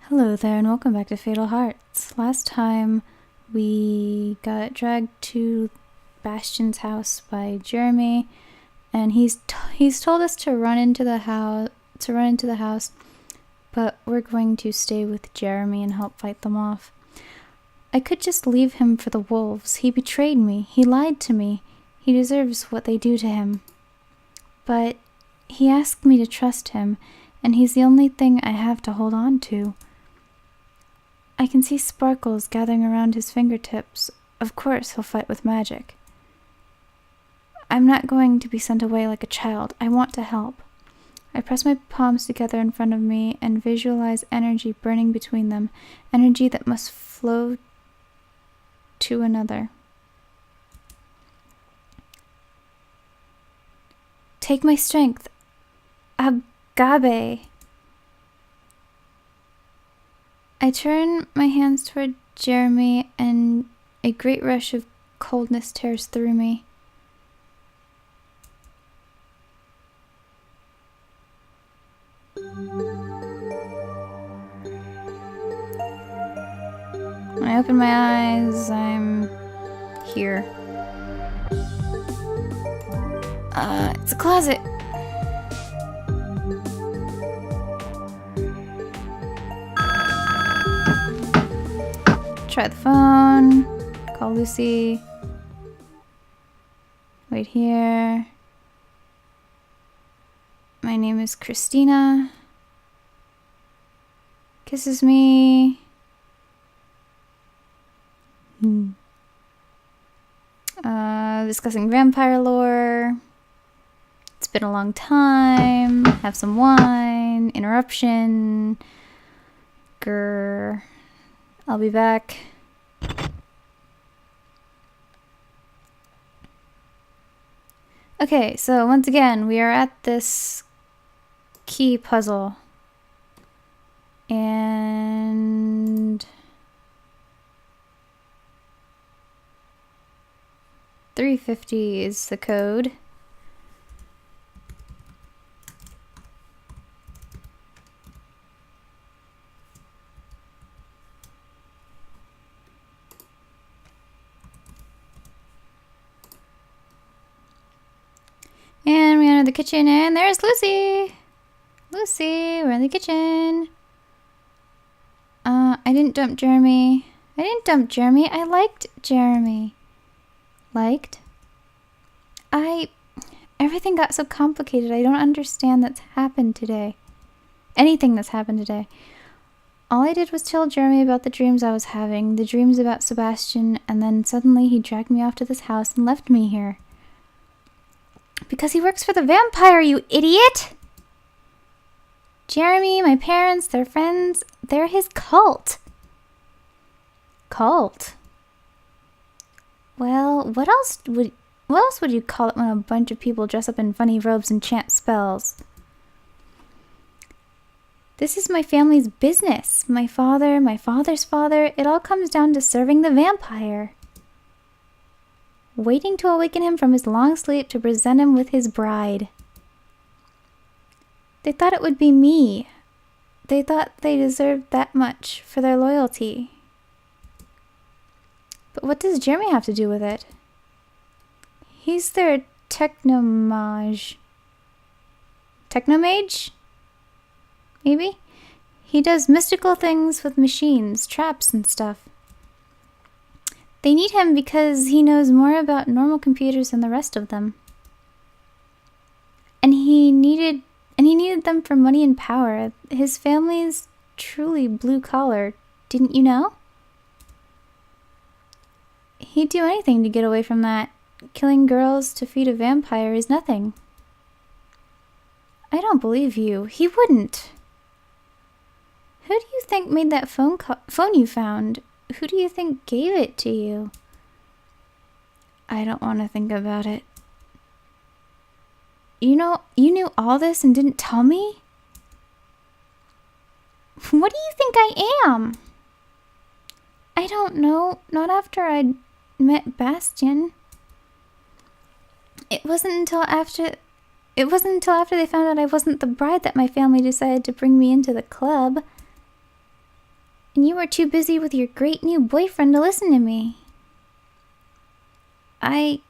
Hello there and welcome back to Fatal Hearts. Last time we got dragged to Bastion's house by Jeremy, and he's told us to run into the house, but we're going to stay with Jeremy and help fight them off. I could just leave him for the wolves. He betrayed me. He lied to me. He deserves what they do to him. But he asked me to trust him, and he's the only thing I have to hold on to. I can see sparkles gathering around his fingertips. Of course he'll fight with magic. I'm not going to be sent away like a child. I want to help. I press my palms together in front of me and visualize energy burning between them, energy that must flow to another. Take my strength. Agape. I turn my hands toward Jeremy, and a great rush of coldness tears through me. When I open my eyes, I'm here. It's a closet. Try the phone, call Lucy, wait here. My name is Christina. Kisses me. Discussing vampire lore. It's been a long time. Have some wine. Interruption. Grr. I'll be back. Okay, so once again, we are at this key puzzle. And 350 is the code. And we enter the kitchen, and there's Lucy! Lucy, we're in the kitchen. I didn't dump Jeremy. I liked Jeremy. Liked? Everything got so complicated. I don't understand that's happened today. Anything that's happened today. All I did was tell Jeremy about the dreams I was having, the dreams about Sebastian, and then suddenly he dragged me off to this house and left me here. Because he works for the vampire, you idiot! Jeremy, my parents, their friends, they're his cult. Cult? Well, what else would you call it when a bunch of people dress up in funny robes and chant spells? This is my family's business. My father, my father's father, it all comes down to serving the vampire. Waiting to awaken him from his long sleep to present him with his bride. They thought it would be me. They thought they deserved that much for their loyalty. But what does Jeremy have to do with it? He's their technomage. Technomage? Maybe? He does mystical things with machines, traps and stuff. They need him because he knows more about normal computers than the rest of them. And he needed them for money and power. His family's truly blue collar. Didn't you know? He'd do anything to get away from that. Killing girls to feed a vampire is nothing. I don't believe you. He wouldn't. Who do you think made that phone you found? Who do you think gave it to you? I don't want to think about it. You knew all this and didn't tell me? What do you think I am? I don't know. Not after I'd met Bastion. It wasn't until after they found out I wasn't the bride that my family decided to bring me into the club. And you were too busy with your great new boyfriend to listen to me. I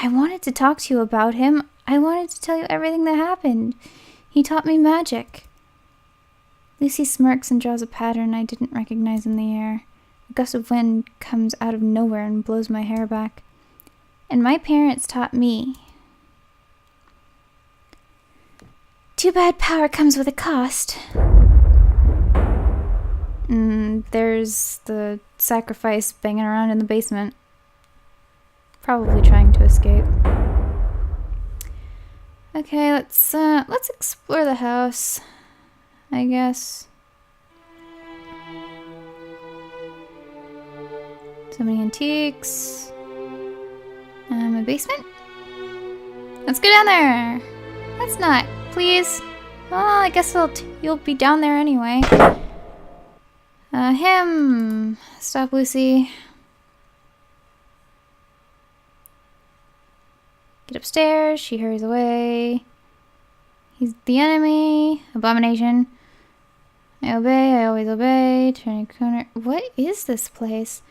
wanted to talk to you about him. I wanted to tell you everything that happened. He taught me magic. Lucy smirks and draws a pattern I didn't recognize in the air. A gust of wind comes out of nowhere and blows my hair back. And my parents taught me. Too bad power comes with a cost. There's the sacrifice banging around in the basement. Probably trying to escape. Okay, let's explore the house, I guess. So many antiques. A basement? Let's go down there! That's not, please. Well, I guess you'll be down there anyway. Him! Stop, Lucy. Get upstairs, she hurries away. He's the enemy. Abomination. I obey, I always obey. Turning corner. What is this place?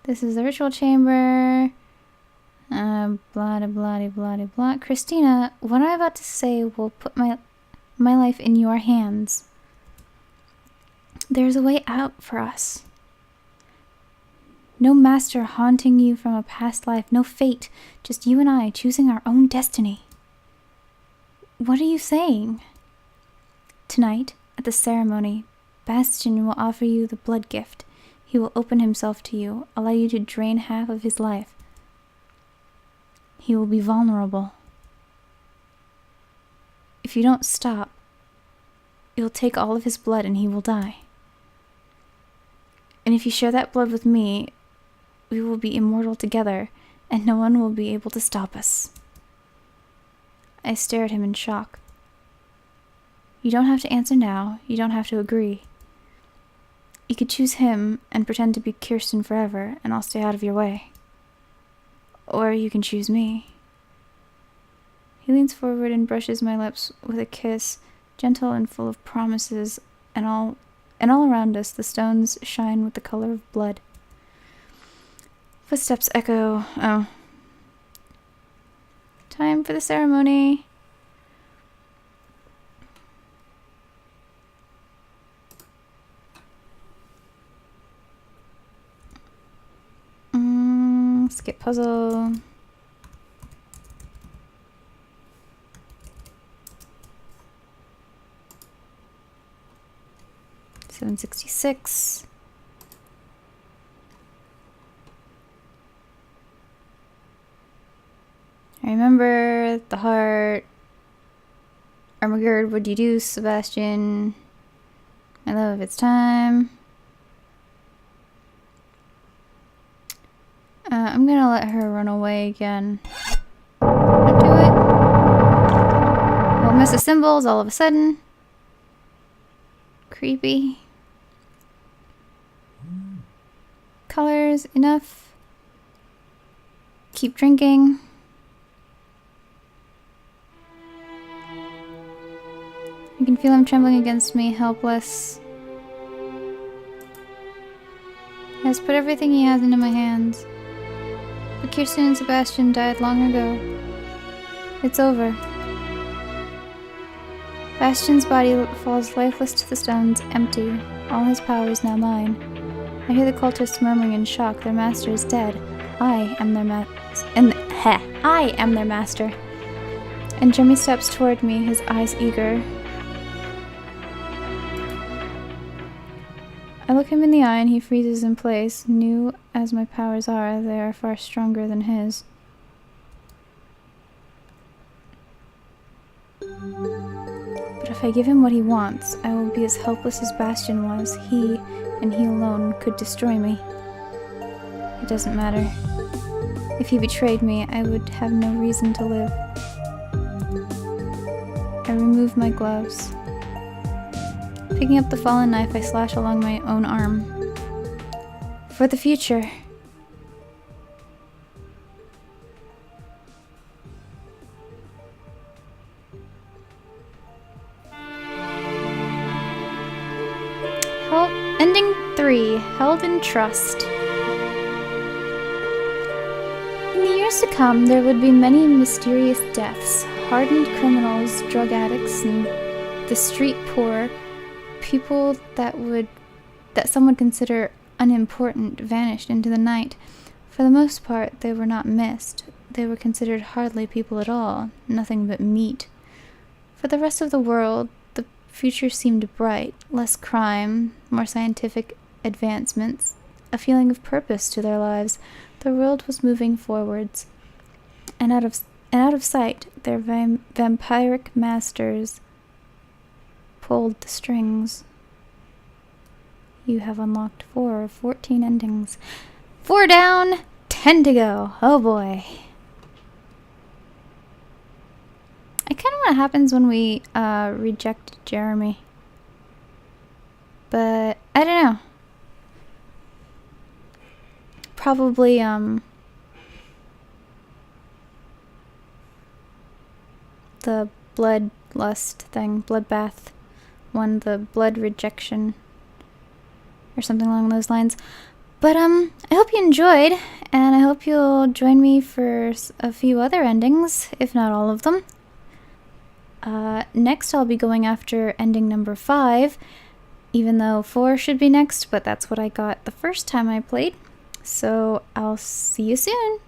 This is the ritual chamber. Blah, blah, blah, blah. Christina, what I'm about to say will put my life in your hands. There's a way out for us. No master haunting you from a past life, no fate, just you and I choosing our own destiny. What are you saying? Tonight, at the ceremony, Bastion will offer you the blood gift. He will open himself to you, allow you to drain half of his life. He will be vulnerable. If you don't stop, you'll take all of his blood and he will die. And if you share that blood with me, we will be immortal together, and no one will be able to stop us. I stare at him in shock. You don't have to answer now. You don't have to agree. You could choose him and pretend to be Kirsten forever, and I'll stay out of your way. Or you can choose me. He leans forward and brushes my lips with a kiss, gentle and full of promises, and all around us the stones shine with the color of blood. Footsteps echo. Oh. Time for the ceremony. Skip puzzle. $766. I remember the heart. Armagerd, what do you do, Sebastian? My love, it's time. I'm gonna let her run away again. Don't do it. We'll miss the symbols all of a sudden. Creepy. Colors, enough. Keep drinking. I can feel him trembling against me, helpless. He has put everything he has into my hands. But Kirsten and Sebastian died long ago. It's over. Bastian's body falls lifeless to the stones, empty. All his power is now mine. I hear the cultists murmuring in shock. Their master is dead. I am their I am their master. And Jeremy steps toward me, his eyes eager. I look him in the eye and he freezes in place. New as my powers are, they are far stronger than his. But if I give him what he wants, I will be as helpless as Bastion was. He, and he alone, could destroy me. It doesn't matter. If he betrayed me, I would have no reason to live. I remove my gloves. Picking up the fallen knife, I slash along my own arm. For the future. Ending 3, Held in Trust. In the years to come, there would be many mysterious deaths, hardened criminals, drug addicts, and the street poor, people that some would consider unimportant vanished into the night. For the most part, they were not missed. They were considered hardly people at all, nothing but meat. For the rest of the world, the future seemed bright, less crime, more scientific advancements, a feeling of purpose to their lives. The world was moving forwards, and out of sight, their vampiric masters pulled the strings. You have unlocked 4 of 14 endings. 4 down, 10 to go. Oh boy. I kind of know what happens when we reject Jeremy. But I don't know. Probably the bloodlust thing, bloodbath one, the blood rejection or something along those lines. But I hope you enjoyed, and I hope you'll join me for a few other endings, if not all of them. Next I'll be going after ending number 5, even though 4 should be next, but that's what I got the first time I played. So I'll see you soon.